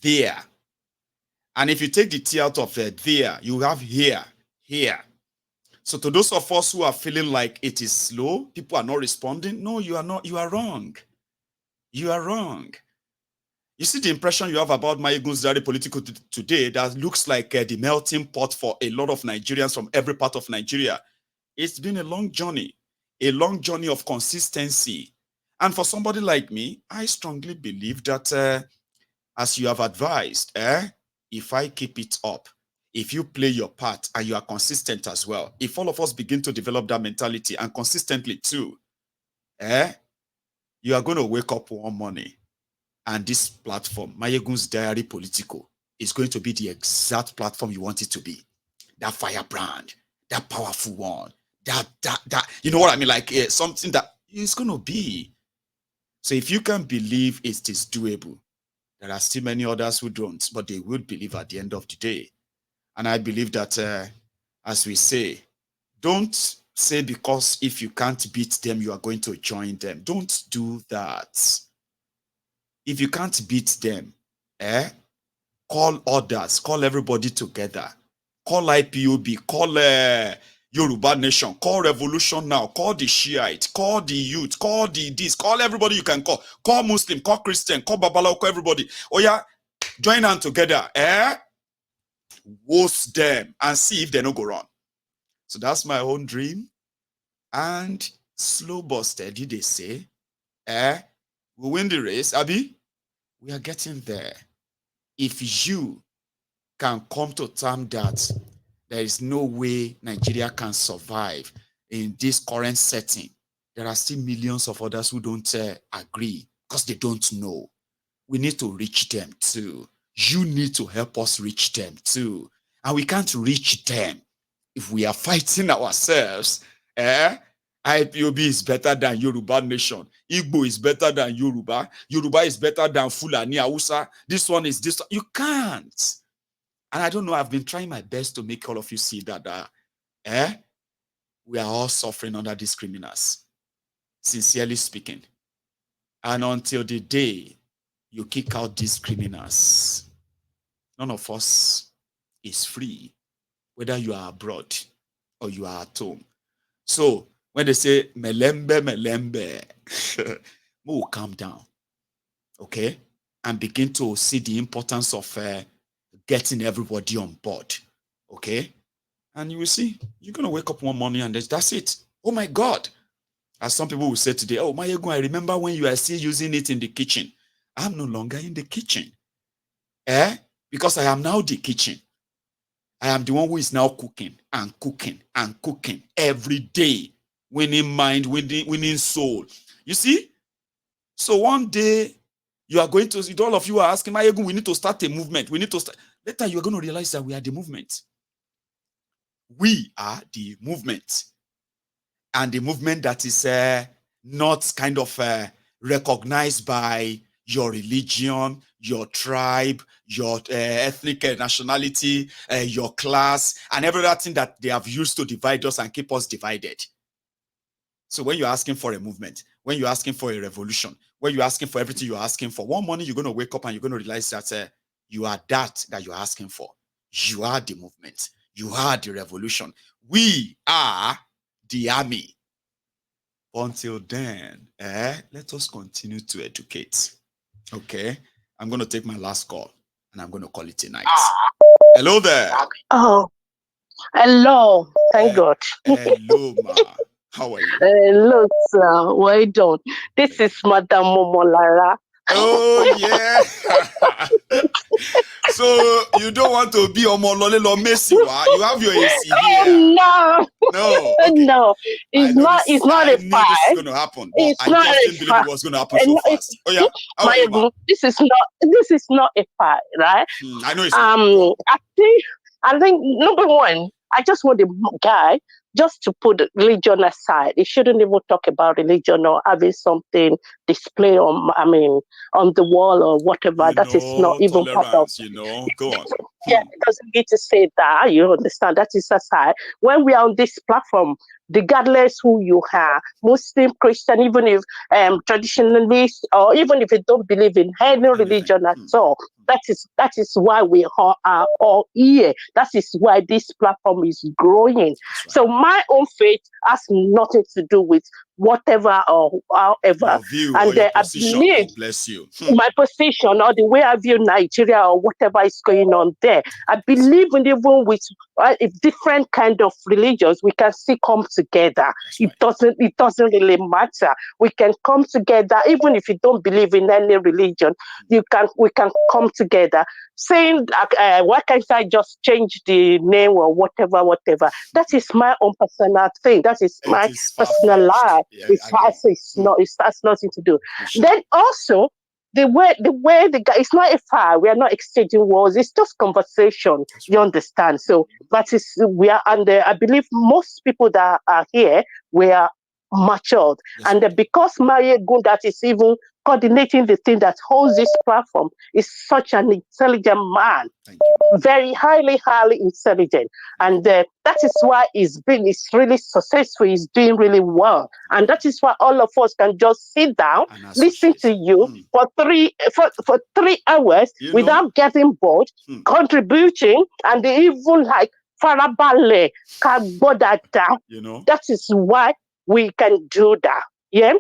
there. And if you take the T out of there, you have here, here. So to those of us who are feeling like it is slow, people are not responding, no, you are not. You are wrong. You are wrong. You see the impression you have about Mayegun's Diary Political today that looks like the melting pot for a lot of Nigerians from every part of Nigeria. It's been a long journey of consistency. And for somebody like me, I strongly believe that as you have advised, if I keep it up, if you play your part and you are consistent as well, if all of us begin to develop that mentality and consistently too, you are going to wake up one morning and this platform, Mayegun's Diary Political, is going to be the exact platform you want it to be. That firebrand, that powerful one, that you know what I mean, like something that is going to be. So if you can believe it is doable, there are still many others who don't, but they will believe at the end of the day. And I believe that, as we say, don't say because if you can't beat them, you are going to join them. Don't do that. If you can't beat them, call others, call everybody together, call IPOB, call Yoruba Nation, call Revolution Now, call the Shiite, call the youth, call the this, call everybody you can call Muslim, call Christian, call Babalawo, call everybody. Oh yeah, join them together, host them and see if they no go wrong. So that's my own dream. And slow but steady, they say, we win the race, Abi. We are getting there. If you can come to terms that there is no way Nigeria can survive in this current setting, there are still millions of others who don't agree because they don't know. We need to reach them too. You need to help us reach them too. And we can't reach them if we are fighting ourselves. IPOB is better than Yoruba Nation. Igbo is better than Yoruba. Yoruba is better than Fulani, Hausa. This one is this one. You can't. And I don't know, I've been trying my best to make all of you see that we are all suffering under these criminals, sincerely speaking. And until the day you kick out these criminals, none of us is free, whether you are abroad or you are at home. So when they say melembe, we'll calm down, okay, and begin to see the importance of getting everybody on board, okay? And you will see, you're going to wake up one morning and that's it. Oh my God. As some people will say today, oh, Mayego, I remember when you are still using it in the kitchen. I'm no longer in the kitchen. Because I am now the kitchen. I am the one who is now cooking and cooking and cooking every day. Winning mind, winning soul. You see? So one day, you are going to, all of you are asking, Mayego, we need to start a movement. We need to start. Later, you are going to realize that we are the movement. We are the movement. And the movement that is not kind of recognized by your religion, your tribe, your ethnic nationality, your class, and everything that they have used to divide us and keep us divided. So when you're asking for a movement, when you're asking for a revolution, when you're asking for everything you're asking for, one morning you're going to wake up and you're going to realize that you are that you're asking for. You are the movement. You are the revolution. We are the army. Until then, let us continue to educate. Okay? I'm going to take my last call and I'm going to call it a night. Hello there. Oh, hello. Thank God. Hello, ma. How are you? Hello, sir. Well done. This is Madam Momolara. Oh, yeah. So you don't want to be Omololelo Messi, you have your AC here. No. No. Okay. No. It's not a fight. This is going to happen. It's not a didn't believe it was going to happen so fast. Oh yeah. How are you, this is not a fight, right? I know it's not. I think number one, I just want the guy just to put religion aside. He shouldn't even talk about religion or having something display on the wall or whatever. That is not even part of. Go on. Yeah, it doesn't need to say that. You understand? That is aside. When we are on this platform, regardless who you are, Muslim, Christian, even if traditionalist, or even if you don't believe in any religion at all, that is why we are all here. That is why this platform is growing. Right. So my own faith has nothing to do with whatever or however. And I believe, bless you. My position or the way I view Nigeria or whatever is going on there. I believe in even with different kind of religions, we can still come together. Right. It doesn't really matter. We can come together even if you don't believe in any religion. We can come together. Saying why can't I just change the name or whatever? That is my own personal thing. That is my personal life. Yeah, it has nothing to do. Then also, the way the guy, it's not a fire. We are not exchanging words. It's just conversation. You understand? So that is we are, and I believe most people that are here, we are matured, and because Mayegun, that is even coordinating the thing that holds this platform, is such an intelligent man, very highly intelligent, and that is why he's really successful. He's doing really well, and that is why all of us can just sit down, listen to you for 3 hours without getting bored, contributing, and even like farabale kagbodada. That is why we can do that. Yeah,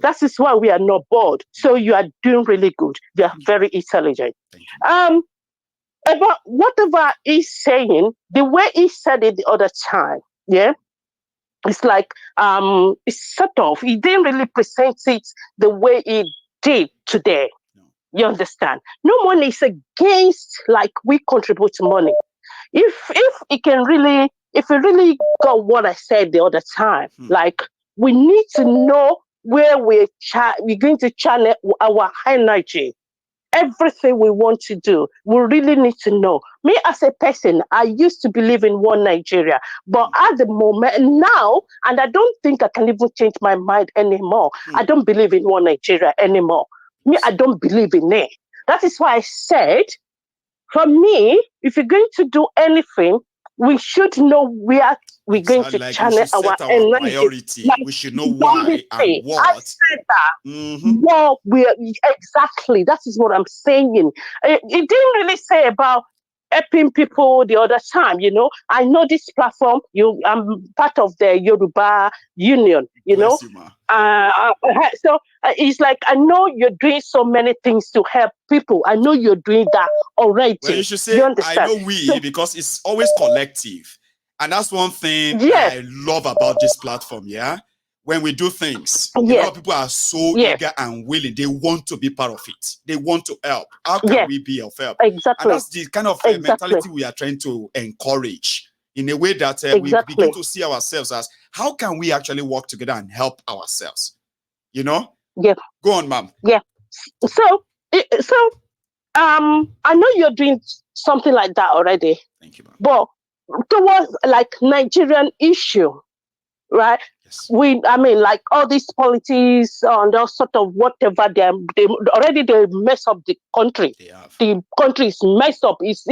that is why we are not bored. So you are doing really good. You are very intelligent. About whatever he's saying, the way he said it the other time, yeah, it's like it's sort of, he didn't really present it the way he did today. You understand? No one is against like we contribute money. If you really got what I said the other time, like we need to know where we're going to channel our energy. Everything we want to do, we really need to know. Me as a person, I used to believe in one Nigeria, but at the moment now, and I don't think I can even change my mind anymore. I don't believe in one Nigeria anymore. Me, I don't believe in it. That is why I said, for me, if you're going to do anything, we should know where we're going to channel our energy. Priority. Like, we should know why and what. I said that. Well, exactly. That is what I'm saying. It didn't really say about helping people the other time. I know this platform. I'm part of the Yoruba Union. So it's like, I know you're doing so many things to help people. I know you're doing that already. Well, you should say, I know because it's always collective. And that's one thing I love about this platform, yeah? When we do things, a lot of people are so eager and willing. They want to be part of it. They want to help. How can we be of help? Exactly. And that's the kind of mentality we are trying to encourage in a way that we begin to see ourselves as, how can we actually work together and help ourselves? Yeah. Go on, ma'am. Yeah. So I know you're doing something like that already. Thank you, ma'am. But towards like Nigerian issue, right? Yes. Like all these politics and all sort of whatever, they already mess up the country. The country is messed up. Is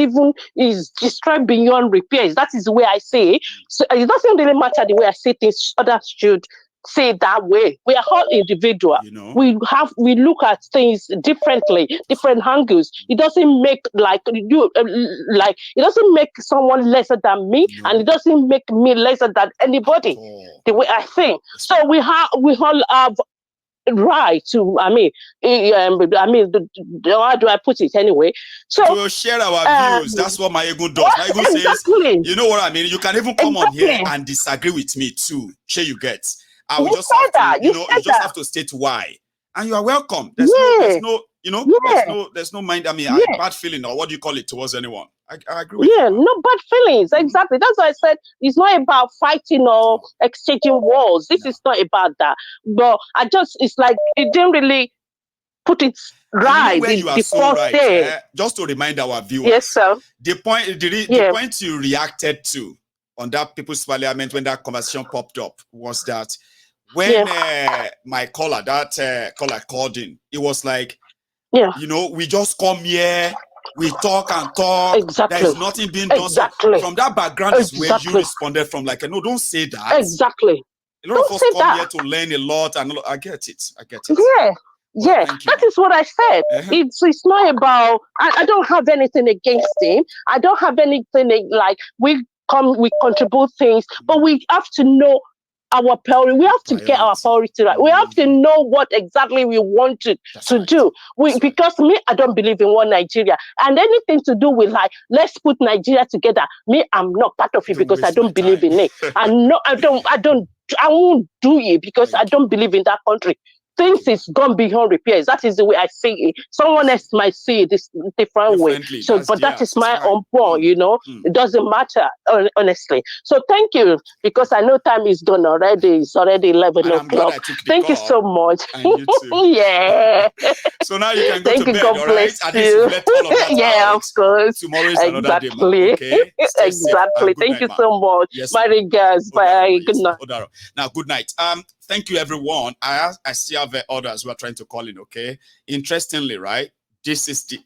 destroyed beyond repairs. That is the way I say it. So it doesn't really matter the way I say things. Others should say that way. We are all individual. We look at things differently, different angles. It doesn't make it doesn't make someone lesser than me, and it doesn't make me lesser than anybody. The way I think. So we all have right to. How do I put it anyway? So to share our views. That's what Mayegun does. Mayegun says, you know what I mean. You can even come on here and disagree with me too. Sure, you get. I will just have to, you just have to state why, and you are welcome. There's no mind. Bad feeling, or what do you call it, towards anyone. I agree with you. No bad feelings. Exactly. That's why I said it's not about fighting or exchanging wars. This is not about that. But it's like it didn't really put it right. Where you are so right. Just to remind our viewers. Yes, sir. The point you reacted to on that People's Parliament when that conversation popped up was that when my caller called in, it was like, we just come here, we talk and talk. Exactly. There is nothing being done. Exactly. So from that background is where you responded from, like, no, don't say that. Exactly. A lot of us come here to learn a lot, and I get it. Yeah, that is what I said. It's not about. I don't have anything against him. I don't have anything like we contribute things, but we have to know our priority. We have to get our priority right. We have to know what exactly we want to do. Because me, I don't believe in one Nigeria, and anything to do with like let's put Nigeria together. Me, I'm not part of it because I don't believe in it. I won't do it because I don't believe in that country. things is gone beyond repairs. That is the way I see it. Someone else might see it this different way. So, but that is my own point, you know. It doesn't matter, honestly. So thank you, because I know time is gone already. It's already 11 o'clock. Thank you so much. You yeah. So now you can go thank to you, bed, God all bless right? you. Yeah, of course. Tomorrow is another day, man. Okay? Exactly. Thank you so much. Yes, my regards. Bye. Good night. Now, good night. Thank you, everyone. I still have others who are trying to call in, okay? Interestingly, right? This is the...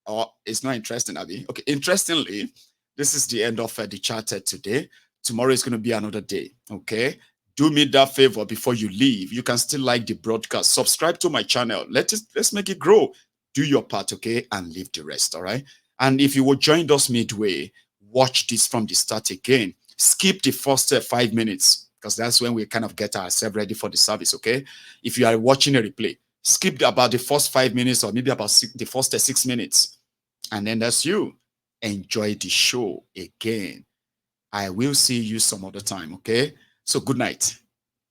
Oh, it's not interesting, Abby. Okay, interestingly, this is the end of the chat today. Tomorrow is going to be another day, okay? Do me that favor before you leave. You can still like the broadcast. Subscribe to my channel. Let's make it grow. Do your part, okay? And leave the rest, all right? And if you will join us midway, watch this from the start again. Skip the first 5 minutes, because that's when we kind of get ourselves ready for the service, okay? If you are watching a replay, skip about the first 5 minutes or maybe about the first 6 minutes. And then that's you. Enjoy the show again. I will see you some other time, okay? So good night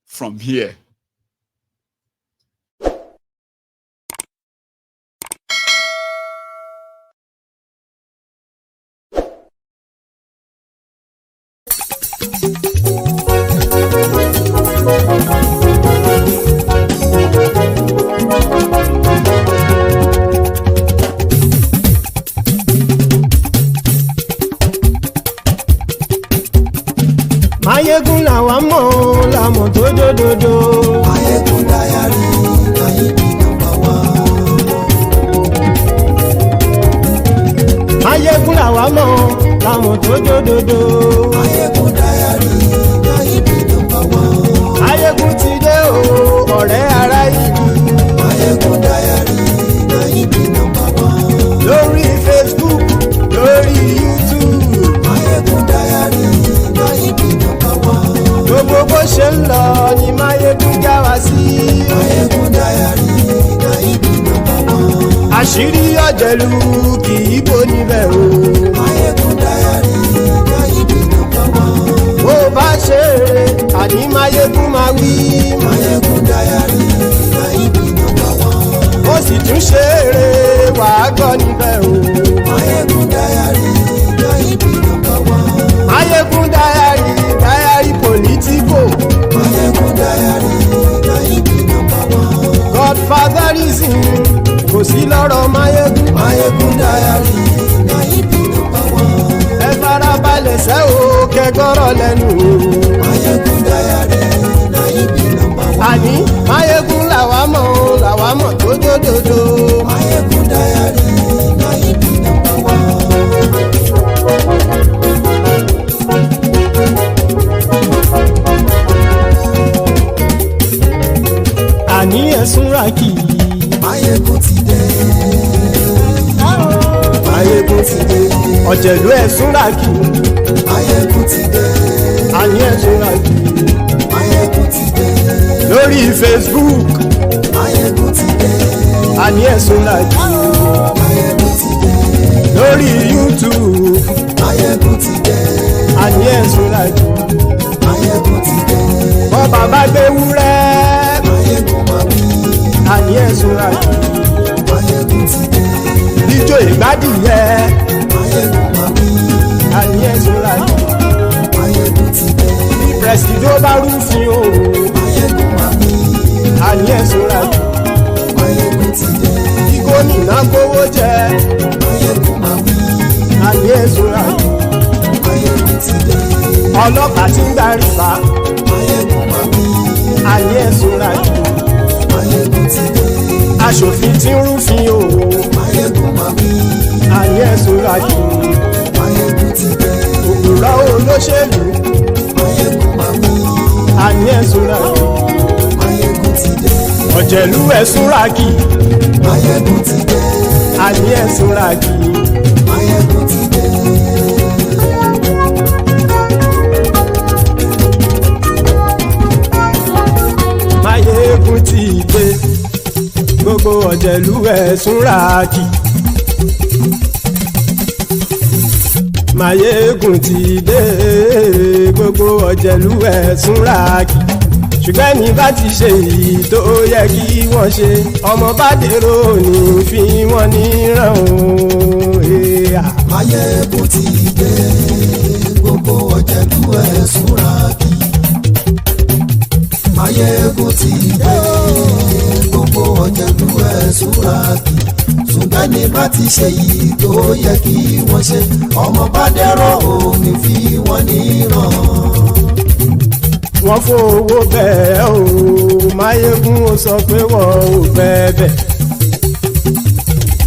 from here. Mayegun làwa mọ̀ làmọ̀ tó dòdòdò. Mayegun Diary Nayibi #1. Mayegun làwa mọ̀ làmọ̀ tó dòdòdò. Mayegun Diary Nayibi #1. Mayegun ti dé o ọ̀rẹ́ ará ìlú. Mayegun Diary Nayibi #1. Lórí Facebook, lórí YouTube. Mayegun Diary Nayibi #1. Gbogbo bó ṣe ń lọ ni Mayegun já wa sí. Mayegun Diary Nayibi #1. Àṣírí ọ̀jẹ̀lú kì í bò níbẹ̀ o. Mayegun Diary Nayibi #1. Bó bá ṣe eré àní Mayegun máa wí. Mayegun Diary Nayibi #1. Ó sì tún ṣe eré wàá gbọ́ níbẹ̀ o. Mayegun Diary Nayibi #1. Mayegun Diary politico. Mayegun Diary Nayibi #1. Godfatherism kò sí lọ́rọ̀ Mayegun. Mayegun Diary Nayibi #1. Ẹ farabalẹ̀ sẹ́ o kẹgọ́rọ̀ lẹ́nu o. Mayegun Diary Nayibi #1. Àní Mayegun làwa mọ̀ tó dòdòdò. Mayegun Diary Nayibi #1. Àní ẹ̀sùn rákì. Mayegun ti dé. Mayegun ti dé. Ọ̀jẹ̀lú ẹ̀sùn rákì. Mayegun ti dé. Àní ẹ̀sùn rákì. Mayegun ti dé. Lórí Facebook. Mayegun ti dé. Àní ẹ̀sùn rákì. Mayegun ti dé. Lórí YouTube. Mayegun ti dé. Àní ẹ̀sùn rákì. Mayegun ti dé. Bọ́ bàbá gbé wúrẹ́. Mayegun máa wí. Àní ẹ̀sùn rákì. Mayegun ti dé. Ijó ìgbádìyẹ. Mayegun máa wí. Àní ẹ̀sùn rákì. Mayegun ti dé. Bí pẹ̀sìdó bá rúfin o. Mayegun máa wí. Àní ẹ̀sùn rákì. Mayegun ti dé. Bí gómìnà kówó jẹ. Mayegun máa wí. Àní ẹ̀sùn rákì. Mayegun ti dé. Ọlọ́pàá tí ń darí bá. Mayegun máa wí. Àní ẹ̀sùn rákì. Mayegun ti dé. Aṣòfin tí ń rúfin o. Mayegun máa wí. Àní ẹ̀sùn rákì. Mayegun ti dé. Òpùrọ́ olóṣèlú. Mayegun máa wí. Àní ẹ̀sùn rákì. Mayegun ti dé. Ọ̀jẹ̀lú ẹ̀sùn rákì. Mayegun ti dé. Àní ẹ̀sùn rákì. Mayegun ti dé. Mayegun ti dé. Gbogbo ọ̀jẹ̀lú ẹ̀sùn rákì. Mayegun ti dé. Gbogbo ọ̀jẹ̀lú ẹ̀sùn rákì. ṣùgbọ́n ní bá ti ṣe èyí tó yẹ kí wọ́n ṣe ọmọ bá dèrò ní fi wọ́n níran o. Máyégún ti dé gbogbo ọ̀jẹ̀lú ẹ̀ súnra kí. Máyégún ti dé gbogbo ọ̀jẹ̀lú ẹ̀ súnra kí. Ṣùgbọ́n ní bá ti ṣe yìí tó yẹ kí wọ́n ṣe ọmọ bá dẹ́rọ̀ òní fi wọ́n níran. Wọ́n fowó bẹ́ẹ̀ o Máyégún ó sọ pé wọ́n ò bẹ́ẹ̀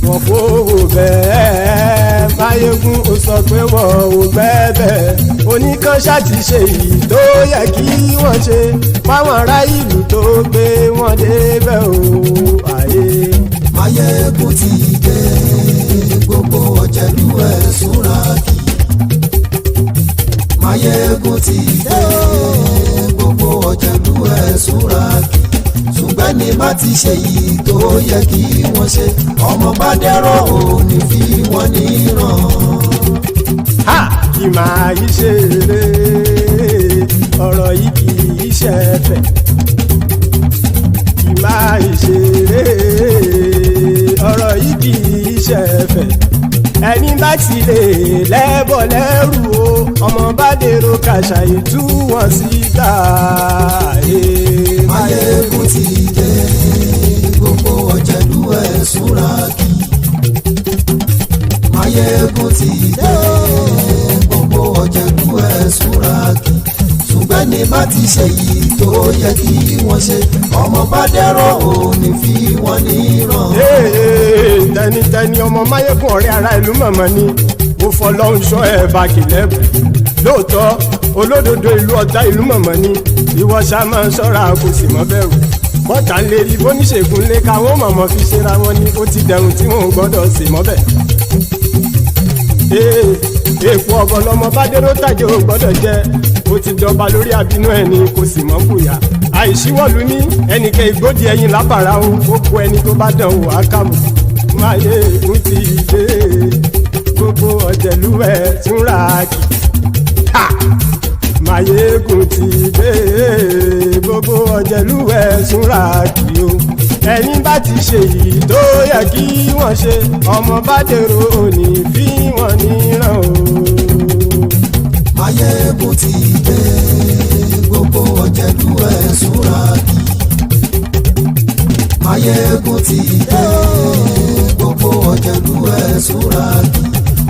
wọ́n fowó bẹ́ẹ̀ Máyégún ó sọ pé wọ́n ò bẹ́ẹ̀ oníkan ṣáàtì ṣe yìí tó yẹ kí wọ́n ṣe fáwọn ará ìlú tó gbé wọn débẹ̀ o àyè. Máyégún ti dé gbogbo ọ̀jẹ̀lú ẹ̀ súnra kí. Máyégún ti dé gbogbo ọ̀jẹ̀lú ẹ̀ súnra kí. Ṣùgbọ́n ní bá ti ṣe yìí tó yẹ kí wọ́n ṣe ọmọ bá dẹ́rọ̀ òní fi wọ́n níran. Ha! Kì máa yí ṣe eré ọ̀rọ̀ yìí kì í ṣe ẹ̀fẹ̀. Kì máa yí ṣe eré ọ̀rọ̀ yìí kì í ṣe ẹ̀fẹ̀. Ẹni bá ti lè lẹ́bọ̀ lẹ́rù o ọmọ bá dèrò kàṣà ìtú wọn síta. Máyégún ti dé gbogbo ọ̀jẹ̀lú ẹ̀ súnra kí. Máyégún ti dé gbogbo ọ̀jẹ̀lú ẹ̀ súnra kí. Ṣùgbọ́n ní bá ti ṣe yìí tó yẹ kí wọ́n ṣe ọmọ bá dẹ́rọ̀ òní fi wọ́n níran. Tẹnitẹni ọmọ Máyégún ọ̀rẹ́ ara ìlú mọ̀mọ́ ni mo fọlọ́run ṣọ́ ẹ̀ bá kìlẹ́bù lóòótọ́ olódodo ìlú ọ̀tá ìlú mọ̀mọ́ ni ìwọ ṣá máa ń ṣọ́ra kò sì mọ́ bẹ̀rù bọ́tà ń lè rí bóníṣègùn lé káwọn mọ̀mọ́ fi ṣera wọn ni ó ti dẹrùn tí wọn ò gbọ́dọ̀ sì mọ́ bẹ̀. èèpo ọ̀gọ̀ lọmọ bá dérò tàjẹ́ ò gbọ́dọ̀ jẹ́ ó ti jọba lórí àbínú ẹni kò sì mọ́ bùyà àìsíwọ́lu ní ẹnìkẹ́ ìgbódì ẹyin lábàrá o ó kó ẹni tó bá dán wò á kàmù. Máyégún ti dé gbogbo ọ̀jẹ̀lú ẹ̀ túnra kì. Máyégún ti dé gbogbo ọ̀jẹ̀lú ẹ̀ túnra kì o. Ẹni bá ti ṣe yìí tó yẹ kí wọ́n ṣe ọmọ bá dèrò òní fi wọ́n níran o. Máyégún ti dé gbogbo ọ̀jẹ̀lú ẹ̀ súnra kí. Máyégún ti dé gbogbo ọ̀jẹ̀lú ẹ̀ súnra kí.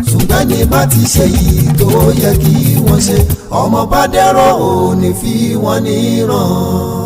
Ṣùgbọ́n ní bá ti ṣe yìí tó yẹ kí wọ́n ṣe ọmọ bá dẹ́rọ̀ òní fi wọ́n níran.